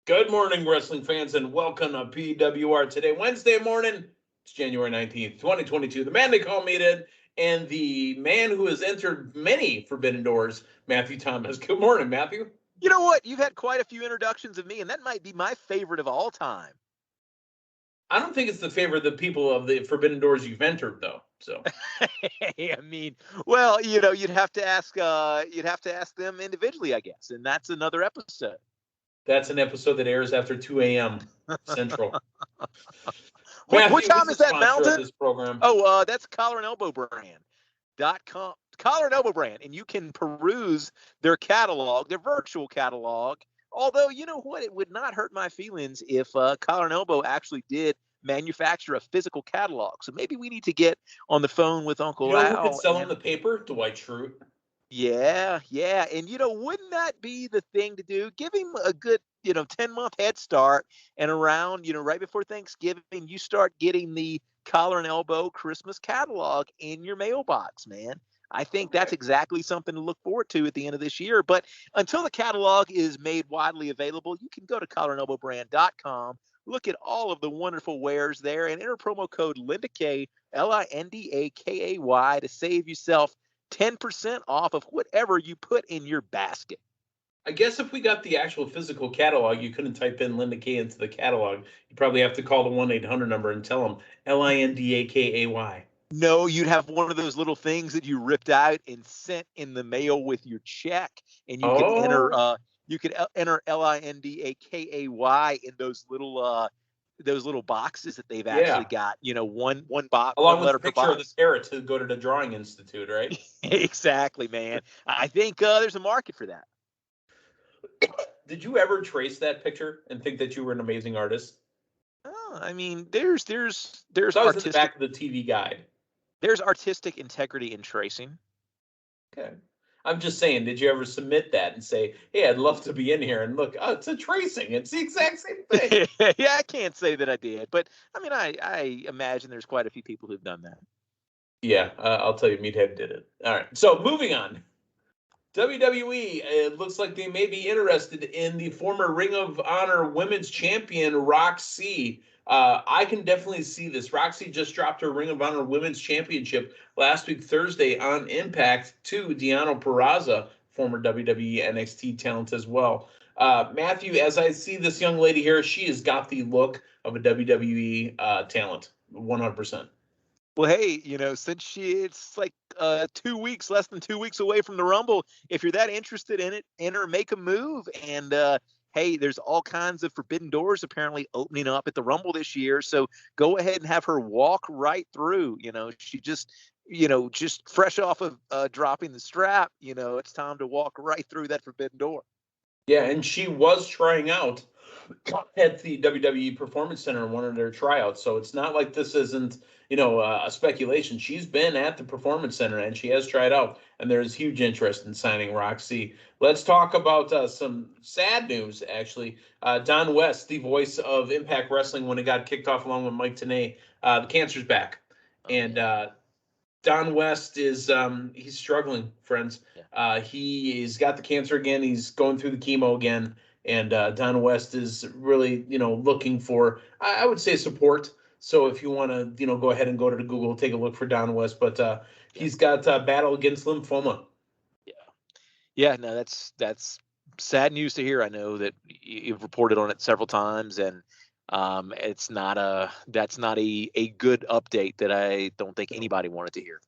Good morning, wrestling fans, and welcome to PWR. Today, Wednesday morning, it's January 19th, 2022. The man they call Meathead and the man who has entered many forbidden doors, Matthew Thomas. Good morning, Matthew. You know what? You've had quite a few introductions of me, and that might be my favorite of all time. I don't think it's the favorite of the people of the forbidden doors you've entered, though. So, I mean, well, you'd have to ask them individually, I guess, and that's another episode. that's an episode that airs after 2 a.m. Central. What time is that, Mountain? This program? Oh, that's Collar and Elbow Brand.com. Collar and Elbow Brand, and you can peruse their catalog, their virtual catalog. Although, you know what? It would not hurt my feelings if Collar and Elbow actually did manufacture a physical catalog. So maybe we need to get on the phone with Uncle Al. Who could sell him the paper? Dwight Schrute. Yeah. And, wouldn't that be the thing to do? Give him a good, 10-month head start. And around, right before Thanksgiving, you start getting the Collar and Elbow Christmas catalog in your mailbox, man. I think that's exactly something to look forward to at the end of this year. But until the catalog is made widely available, you can go to collarandelbowbrand.com, look at all of the wonderful wares there, and enter promo code LindaKay, LINDAKAY, to save yourself 10% off of whatever you put in your basket. I guess if we got the actual physical catalog, you couldn't type in Linda Kay into the catalog. You probably have to call the 1-800 number and tell them LINDAKAY. No, you'd have one of those little things that you ripped out and sent in the mail with your check, and you could enter LINDAKAY in those little boxes that they've actually got. One box along with a the picture of the parrot to go to the Drawing Institute, right? Exactly, man. I think there's a market for that. Did you ever trace that picture and think that you were an amazing artist? Oh, I mean, there's always artistic, in the back of the TV guide. There's artistic integrity in tracing. Okay. I'm just saying, did you ever submit that and say, hey, I'd love to be in here and look, it's a tracing. It's the exact same thing. Yeah, I can't say that I did, but I mean, I imagine there's quite a few people who've done that. Yeah, I'll tell you, Meathead did it. All right. So moving on. WWE, it looks like they may be interested in the former Ring of Honor Women's Champion, Rok-C. I can definitely see this. Rok-C just dropped her Ring of Honor Women's Championship last week, Thursday, on Impact to Deonna Purrazzo, former WWE NXT talent as well. Matthew, as I see this young lady here, she has got the look of a WWE talent, 100%. Well, hey, since it's like less than 2 weeks away from the Rumble, if you're that interested in it, enter, make a move. And hey, there's all kinds of forbidden doors apparently opening up at the Rumble this year. So go ahead and have her walk right through. She just fresh off of dropping the strap, it's time to walk right through that forbidden door. Yeah, and she was trying out at the WWE Performance Center in one of their tryouts. So it's not like this isn't, a speculation. She's been at the Performance Center and she has tried out, and there's huge interest in signing Rok-C. Let's talk about some sad news, actually. Don West, the voice of Impact Wrestling when it got kicked off along with Mike Tenay, the cancer's back. And Don West is he's struggling, friends. He's got the cancer again. He's going through the chemo again. And Don West is really, looking for, I would say, support. So if you want to, go ahead and go to the Google, take a look for Don West. But he's got battle against lymphoma. Yeah. No, that's sad news to hear. I know that you've reported on it several times, and that's not a good update that I don't think anybody wanted to hear.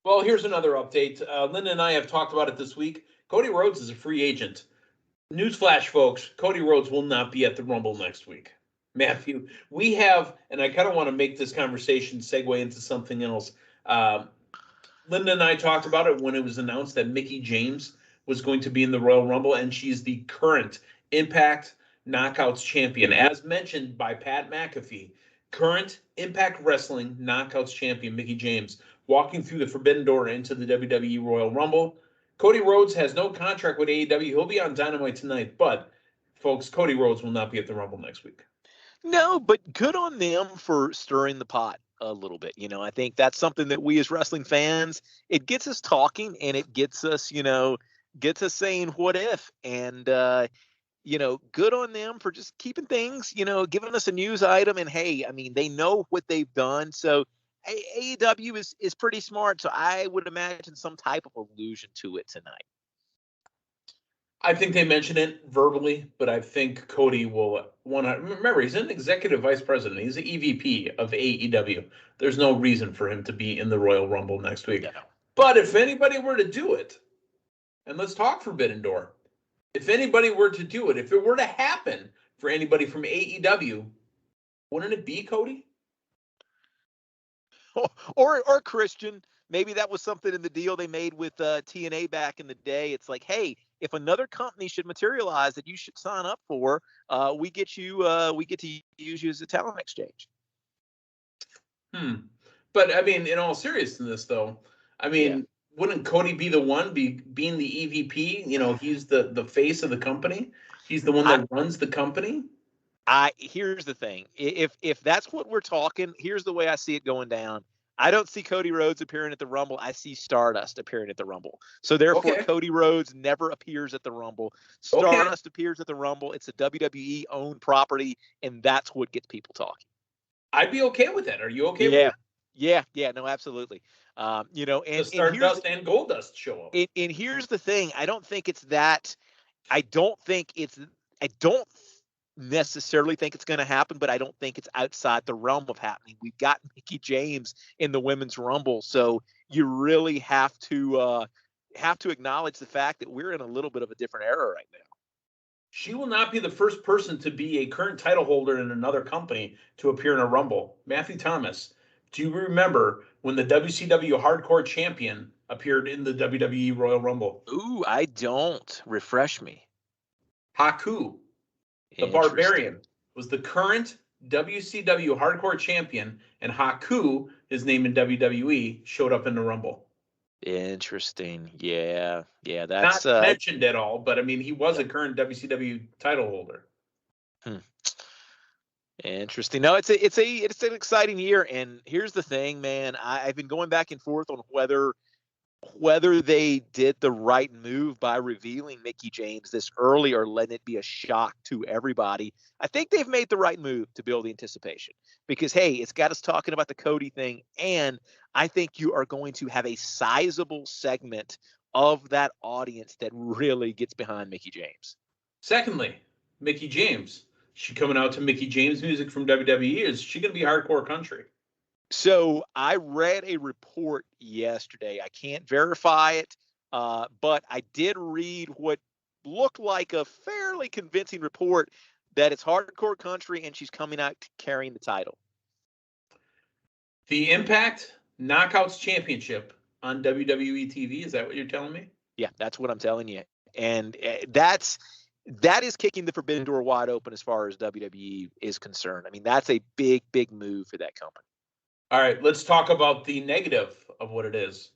Well, here's another update. Linda and I have talked about it this week. Cody Rhodes is a free agent. Newsflash, folks, Cody Rhodes will not be at the Rumble next week. Matthew, we have, and I kind of want to make this conversation segue into something else. Linda and I talked about it when it was announced that Mickie James was going to be in the Royal Rumble, and she's the current Impact Knockouts champion. As mentioned by Pat McAfee, current Impact Wrestling Knockouts champion Mickie James walking through the forbidden door into the WWE Royal Rumble. Cody Rhodes has no contract with AEW. He'll be on Dynamite tonight, but folks, Cody Rhodes will not be at the Rumble next week. No, but good on them for stirring the pot a little bit. I think that's something that we as wrestling fans, it gets us talking, and it gets us saying what if. And good on them for just keeping things, giving us a news item. And hey, I mean, they know what they've done. So AEW is pretty smart. So I would imagine some type of allusion to it tonight. I think they mention it verbally, but I think Cody will want to remember he's an executive vice president. He's the EVP of AEW. There's no reason for him to be in the Royal Rumble next week. No. But if anybody were to do it, and let's talk Forbidden Door. If anybody were to do it, if it were to happen for anybody from AEW, wouldn't it be Cody? Or Christian. Maybe that was something in the deal they made with TNA back in the day. It's like, hey, if another company should materialize that you should sign up for, we get to use you as a talent exchange. But I mean, in all seriousness, though, I mean, wouldn't Cody be the one being the EVP? He's the face of the company. He's the one that runs the company. Here's the thing. If that's what we're talking, here's the way I see it going down. I don't see Cody Rhodes appearing at the Rumble. I see Stardust appearing at the Rumble. So therefore, Cody Rhodes never appears at the Rumble. Stardust appears at the Rumble. It's a WWE owned property, and that's what gets people talking. I'd be okay with that. Are you okay with that? Yeah, no, absolutely. And the Stardust and Goldust show up. And here's the thing. I don't necessarily think it's going to happen, but I don't think it's outside the realm of happening. We've got Mickie James in the Women's Rumble, so you really have to acknowledge the fact that we're in a little bit of a different era right now. She will not be the first person to be a current title holder in another company to appear in a Rumble. Matthew Thomas, do you remember when the WCW Hardcore Champion appeared in the WWE Royal Rumble? Ooh, I don't. Refresh me. Haku, the Barbarian, was the current WCW Hardcore Champion, and Haku, his name in WWE, showed up in the Rumble. Interesting. Yeah, that's not mentioned at all, but I mean, he was a current WCW title holder. Interesting. No, it's an exciting year, and here's the thing, man. I've been going back and forth on whether they did the right move by revealing Mickie James this early or letting it be a shock to everybody. I think they've made the right move to build the anticipation because, hey, it's got us talking about the Cody thing, and I think you are going to have a sizable segment of that audience that really gets behind Mickie James. Secondly, Mickie James. She coming out to Mickie James music from WWE? Is she going to be hardcore country? So I read a report yesterday. I can't verify it, but I did read what looked like a fairly convincing report that it's hardcore country and she's coming out carrying the title. The Impact Knockouts Championship on WWE TV. Is that what you're telling me? Yeah, that's what I'm telling you. And that is kicking the Forbidden Door wide open as far as WWE is concerned. I mean, that's a big, big move for that company. All right, let's talk about the negative of what it is.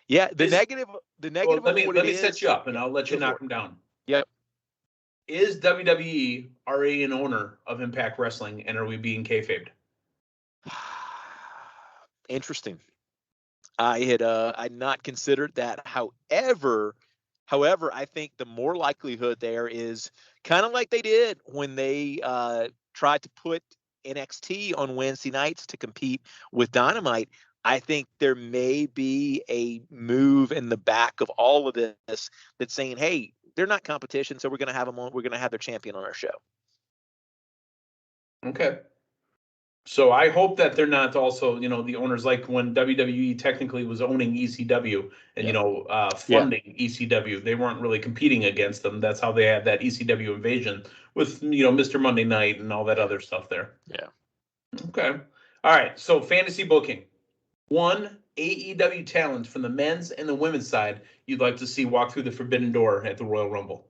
Yeah, the negative. Well, let me set you up, and I'll let you knock them down. Yep. Is WWE already an owner of Impact Wrestling, and are we being kayfabed? Interesting. I'd not considered that. However, I think the more likelihood there is kind of like they did when they tried to put NXT on Wednesday nights to compete with Dynamite. I think there may be a move in the back of all of this that's saying, hey, they're not competition, so we're going to have them on. We're going to have their champion on our show. Okay. So I hope that they're not also, the owners like when WWE technically was owning ECW and, funding ECW. They weren't really competing against them. That's how they had that ECW invasion with, Mr. Monday Night and all that other stuff there. Yeah. Okay. All right. So fantasy booking. One AEW talent from the men's and the women's side you'd like to see walk through the Forbidden Door at the Royal Rumble.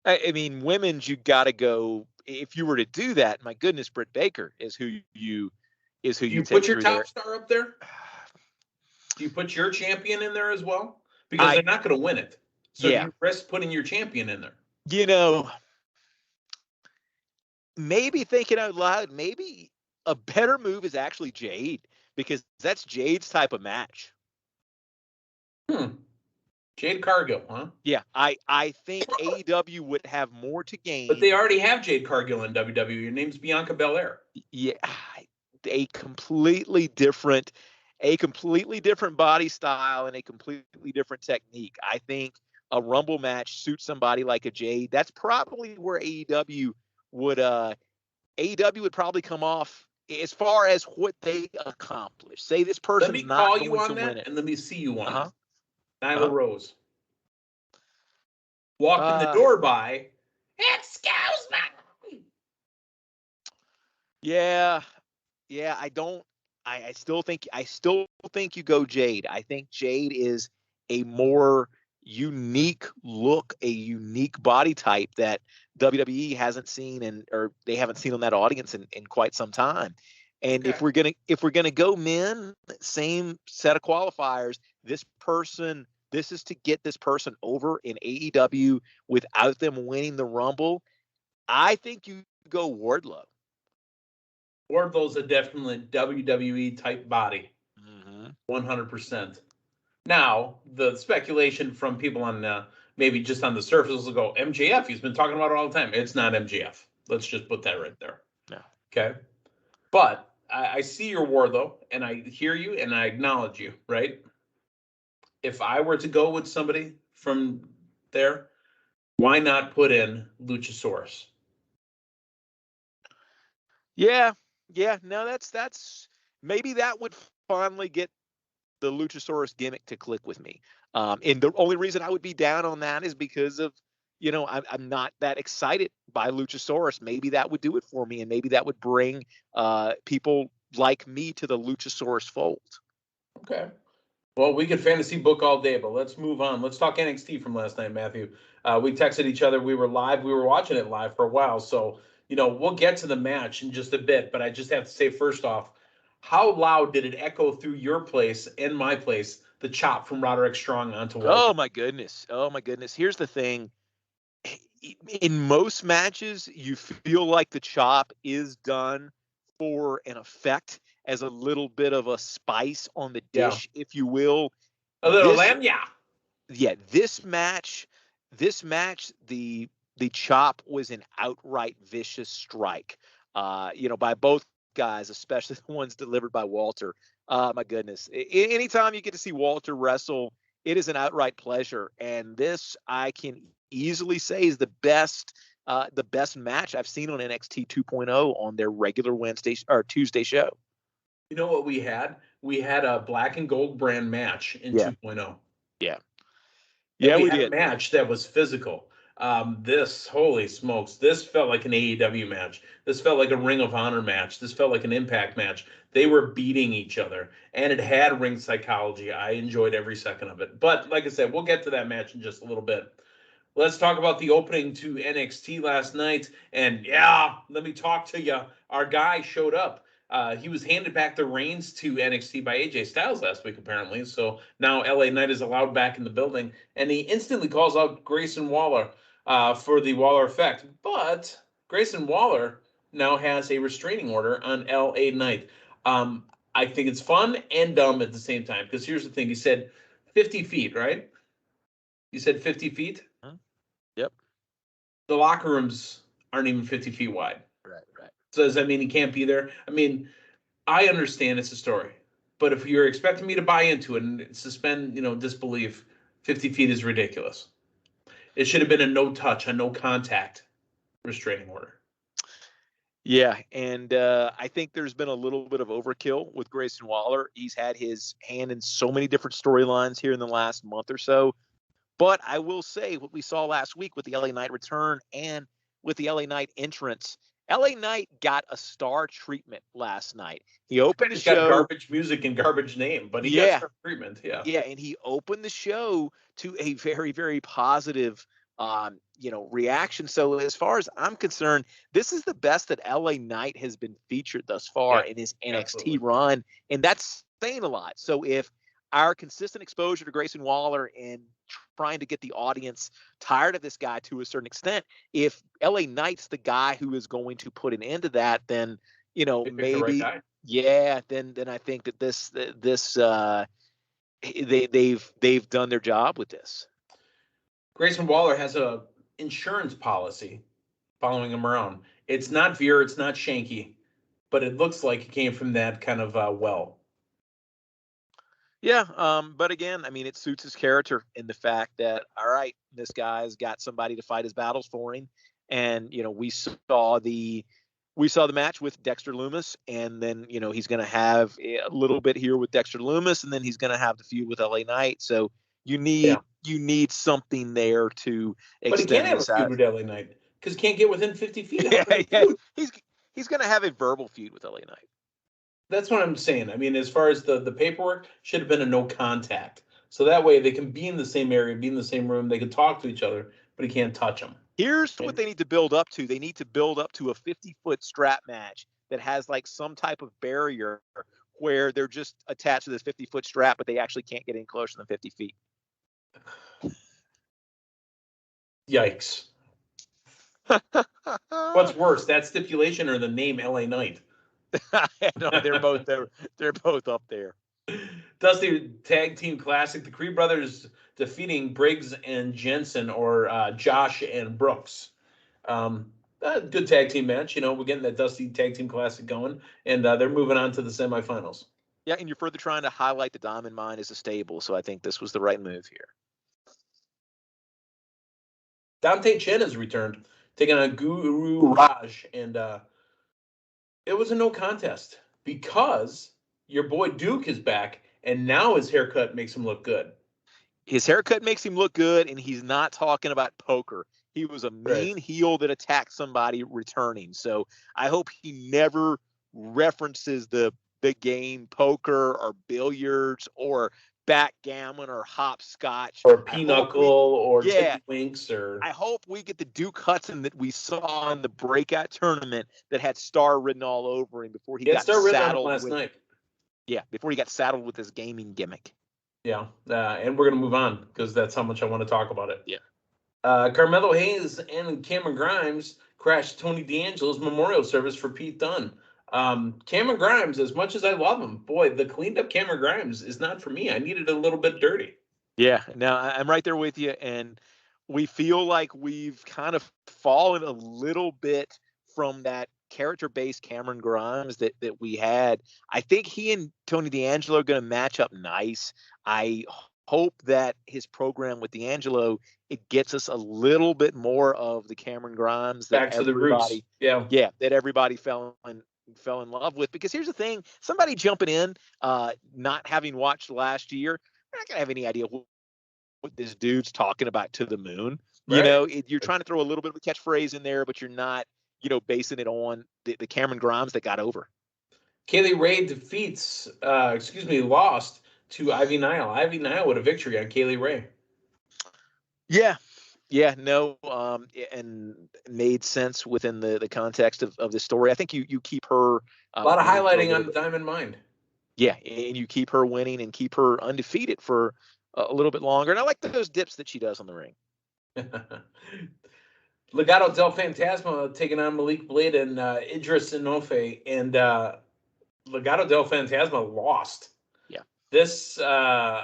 I mean, women's, you got to go. If you were to do that, my goodness, Britt Baker is who you put your top star up there. Do you put your champion in there as well? Because they're not going to win it. So you risk putting your champion in there. Maybe thinking out loud, maybe a better move is actually Jade because that's Jade's type of match. Jade Cargill, huh? Yeah, I think AEW would have more to gain. But they already have Jade Cargill in WWE. Your name's Bianca Belair. Yeah, a completely different body style and a completely different technique. I think a Rumble match suits somebody like a Jade. That's probably where AEW would probably come off as far as what they accomplish. Say this Let me person's not call you going to on win that, it. and let me see you on Uh-huh. it. Nyla Uh-huh. Rose. Walked in the door by, excuse me. Yeah. I still think you go Jade. I think Jade is a more unique look, a unique body type that WWE hasn't seen or they haven't seen on that audience in quite some time. And Okay. if we're gonna go men, same set of qualifiers, this is to get this person over in AEW without them winning the Rumble. I think you go Wardlow. Wardlow's a definitely WWE type body. 100%. Now, the speculation from people on maybe just on the surface will go, MJF, he's been talking about it all the time. It's not MJF. Let's just put that right there. No. Okay. But I see your Wardlow, and I hear you, and I acknowledge you, right? If I were to go with somebody from there, why not put in Luchasaurus? Yeah. No, that's maybe that would finally get the Luchasaurus gimmick to click with me. And the only reason I would be down on that is because of, I'm not that excited by Luchasaurus. Maybe that would do it for me, and maybe that would bring people like me to the Luchasaurus fold. Okay. Well, we could fantasy book all day, but let's move on. Let's talk NXT from last night, Matthew. We texted each other. We were live. We were watching it live for a while. So, we'll get to the match in just a bit. But I just have to say, first off, how loud did it echo through your place and my place, the chop from Roderick Strong onto Walter? Oh, my goodness. Here's the thing. In most matches, you feel like the chop is done for an effect, as a little bit of a spice on the dish, if you will. A little lamb, This match, the chop was an outright vicious strike, by both guys, especially the ones delivered by Walter. My goodness. Anytime you get to see Walter wrestle, it is an outright pleasure. And this, I can easily say, is the best match I've seen on NXT 2.0 on their regular Wednesday or Tuesday show. You know what we had? We had a black and gold brand match in 2.0. Yeah. Yeah, we had a match that was physical. This, holy smokes, this felt like an AEW match. This felt like a Ring of Honor match. This felt like an Impact match. They were beating each other, and it had ring psychology. I enjoyed every second of it. But like I said, we'll get to that match in just a little bit. Let's talk about the opening to NXT last night. And yeah, let me talk to you. Our guy showed up. He was handed back the reins to NXT by AJ Styles last week, apparently. So now LA Knight is allowed back in the building. And he instantly calls out Grayson Waller for the Waller effect. But Grayson Waller now has a restraining order on LA Knight. I think it's fun and dumb at the same time. Because here's the thing. He said 50 feet, right? You said 50 feet? Yep. The locker rooms aren't even 50 feet wide. Right. So does that mean he can't be there? I mean, I understand it's a story, but if you're expecting me to buy into it and suspend, disbelief, 50 feet is ridiculous. It should have been a no touch, a no contact restraining order. Yeah, and I think there's been a little bit of overkill with Grayson Waller. He's had his hand in so many different storylines here in the last month or so. But I will say what we saw last week with the LA Knight return and with the LA Knight entrance, LA Knight got a star treatment last night. He opened the show. Got garbage music and garbage name, but he got star treatment. Yeah. Yeah, and he opened the show to a very, very positive reaction. So as far as I'm concerned, this is the best that LA Knight has been featured thus far in his NXT run, and that's saying a lot. So if our consistent exposure to Grayson Waller and trying to get the audience tired of this guy to a certain extent, if LA Knight's the guy who is going to put an end to that, then maybe then I think that they've done their job with this. Grayson Waller has a insurance policy following him around. It's not Veer, it's not Shanky, but it looks like it came from that kind of well. Yeah, but again, I mean, it suits his character in the fact that, all right, this guy's got somebody to fight his battles for him, and we saw the match with Dexter Lumis, and then he's going to have a little bit here with Dexter Lumis, and then he's going to have the feud with LA Knight. So you need something there to extend. But he can't have a feud with LA Knight because he can't get within 50 feet. Yeah. He's going to have a verbal feud with LA Knight. That's what I'm saying. I mean, as far as the paperwork, should have been a no contact. So that way they can be in the same area, be in the same room. They can talk to each other, but he can't touch them. Here's what they need to build up to. They need to build up to a 50-foot strap match that has like some type of barrier where they're just attached to this 50-foot strap, but they actually can't get any closer than 50 feet. Yikes. What's worse, that stipulation or the name LA Knight? No, they're both up there. Dusty Tag Team Classic, the Creed Brothers defeating Briggs and Jensen, or Josh and Brooks. Good tag team match. We're getting that Dusty Tag Team Classic going, and they're moving on to the semifinals. Yeah, and you're further trying to highlight the Diamond Mine as a stable, so I think this was the right move here. Dante Chen has returned, taking on Guru Raj, and it was a no contest because your boy Duke is back, and now his haircut makes him look good. His haircut makes him look good, and he's not talking about poker. He was a mean heel that attacked somebody returning. So I hope he never references the game poker or billiards or backgammon or hopscotch or pinochle or winks. I hope we get the Duke Hudson that we saw in the breakout tournament that had star written all over him before he got saddled last night. Yeah, before he got saddled with his gaming gimmick. Yeah, and we're going to move on because that's how much I want to talk about it. Yeah. Carmelo Hayes and Cameron Grimes crashed Tony D'Angelo's memorial service for Pete Dunne. Cameron Grimes, as much as I love him, boy, the cleaned up Cameron Grimes is not for me. I needed a little bit dirty. Yeah, now I'm right there with you, and we feel like we've kind of fallen a little bit from that character-based Cameron Grimes that we had. I think he and Tony D'Angelo are going to match up nice. I hope that his program with D'Angelo, it gets us a little bit more of the Cameron Grimes that back to the roots. Yeah, that everybody fell in love with. Because here's the thing: somebody jumping in, not having watched last year, they're not gonna have any idea what this dude's talking about to the moon. Right. You're trying to throw a little bit of a catchphrase in there, but you're not, basing it on the Cameron Grimes that got over. Kaylee Ray lost to Ivy Nile. Ivy Nile with a victory on Kaylee Ray. Yeah, no, and made sense within the context of the story. I think you keep her a lot of highlighting on the Diamond Mine. Yeah, and you keep her winning and keep her undefeated for a little bit longer. And I like those dips that she does on the ring. Legado del Fantasma taking on Malik Blade and Idris Inofe, and Legado del Fantasma lost. Yeah. This, Not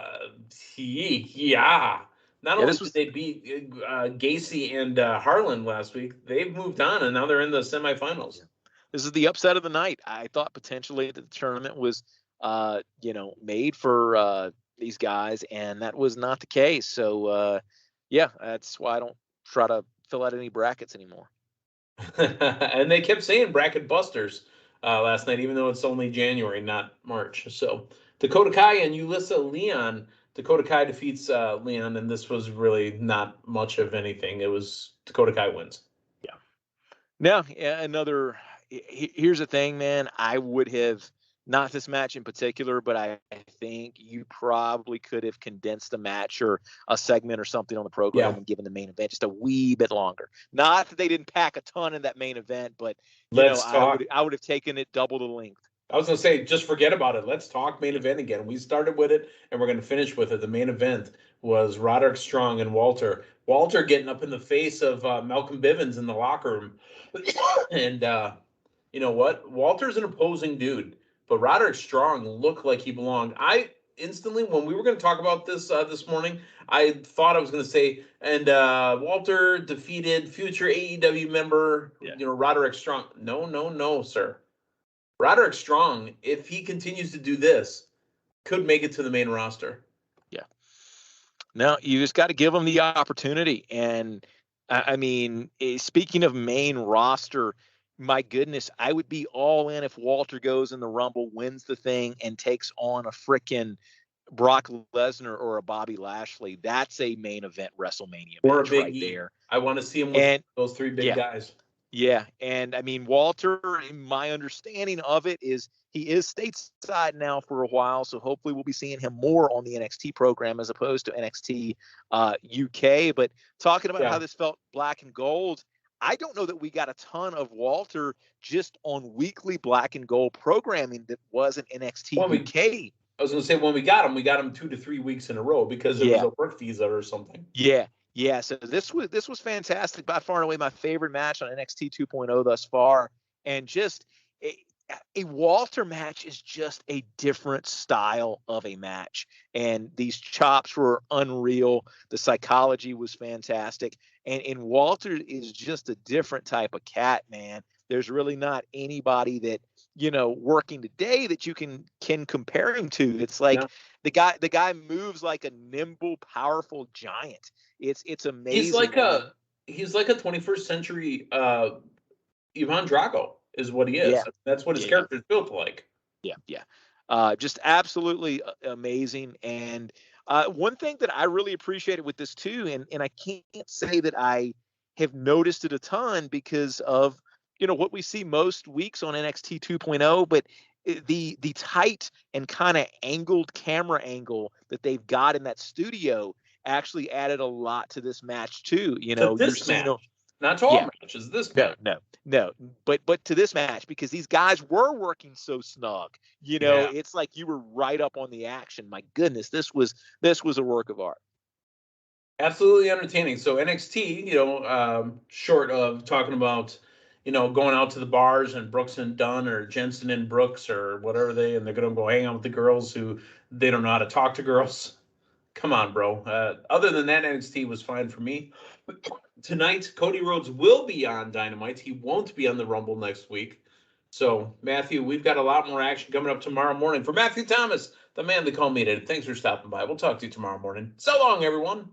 only did they beat Gacy and Harlan last week, they've moved on, and now they're in the semifinals. Yeah. This is the upset of the night. I thought potentially that the tournament was, made for these guys, and that was not the case. So, that's why I don't try to fill out any brackets anymore. And they kept saying bracket busters last night, even though it's only January, not March. So Dakota Kai and Ulyssa Leon. Dakota Kai defeats Leon, and this was really not much of anything. It was Dakota Kai wins. Yeah. Now, here's the thing, man. I would have, not this match in particular, but I think you probably could have condensed the match or a segment or something on the program and given the main event just a wee bit longer. Not that they didn't pack a ton in that main event, but I would have taken it double the length. I was going to say, just forget about it. Let's talk main event again. We started with it, and we're going to finish with it. The main event was Roderick Strong and Walter. Walter getting up in the face of Malcolm Bivens in the locker room. And you know what? Walter's an opposing dude. But Roderick Strong looked like he belonged. instantly when we were going to talk about this this morning, I thought I was going to say, and Walter defeated future AEW member, Roderick Strong. No, sir. Roderick Strong, if he continues to do this, could make it to the main roster. Yeah. No, you just got to give him the opportunity. And I mean, speaking of main roster, my goodness, I would be all in if Walter goes in the Rumble, wins the thing, and takes on a frickin' Brock Lesnar or a Bobby Lashley. That's a main event WrestleMania or match a Big right E. there. I want to see him with those three big guys. Yeah, and I mean, Walter, my understanding of it is he is stateside now for a while, so hopefully we'll be seeing him more on the NXT program as opposed to NXT UK. But talking about how this felt black and gold, I don't know that we got a ton of Walter just on weekly black and gold programming that wasn't NXT UK. I was going to say, when we got him 2 to 3 weeks in a row because it was a work visa or something. Yeah, so this was fantastic. By far and away my favorite match on NXT 2.0 thus far. And just a Walter match is just a different style of a match. And these chops were unreal. The psychology was fantastic. And Walter is just a different type of cat, man. There's really not anybody that, working today that you can compare him to. It's like the guy moves like a nimble, powerful giant. It's amazing. He's like a 21st century Ivan Drago is what he is. Yeah. That's what his character is built like. Yeah. Just absolutely amazing. And one thing that I really appreciated with this too, and I can't say that I have noticed it a ton because of what we see most weeks on NXT 2.0, but the tight and kind of angled camera angle that they've got in that studio actually added a lot to this match too. This match, not to all matches. This match, no, but to this match, because these guys were working so snug. It's like you were right up on the action. My goodness, this was a work of art. Absolutely entertaining. So NXT, short of talking about, going out to the bars and Brooks and Dunn or Jensen and Brooks or whatever they're going to go hang out with the girls who they don't know how to talk to girls. Come on, bro. Other than that, NXT was fine for me. Tonight, Cody Rhodes will be on Dynamite. He won't be on the Rumble next week. So, Matthew, we've got a lot more action coming up tomorrow morning. For Matthew Thomas, the man they call Meathead, thanks for stopping by. We'll talk to you tomorrow morning. So long, everyone.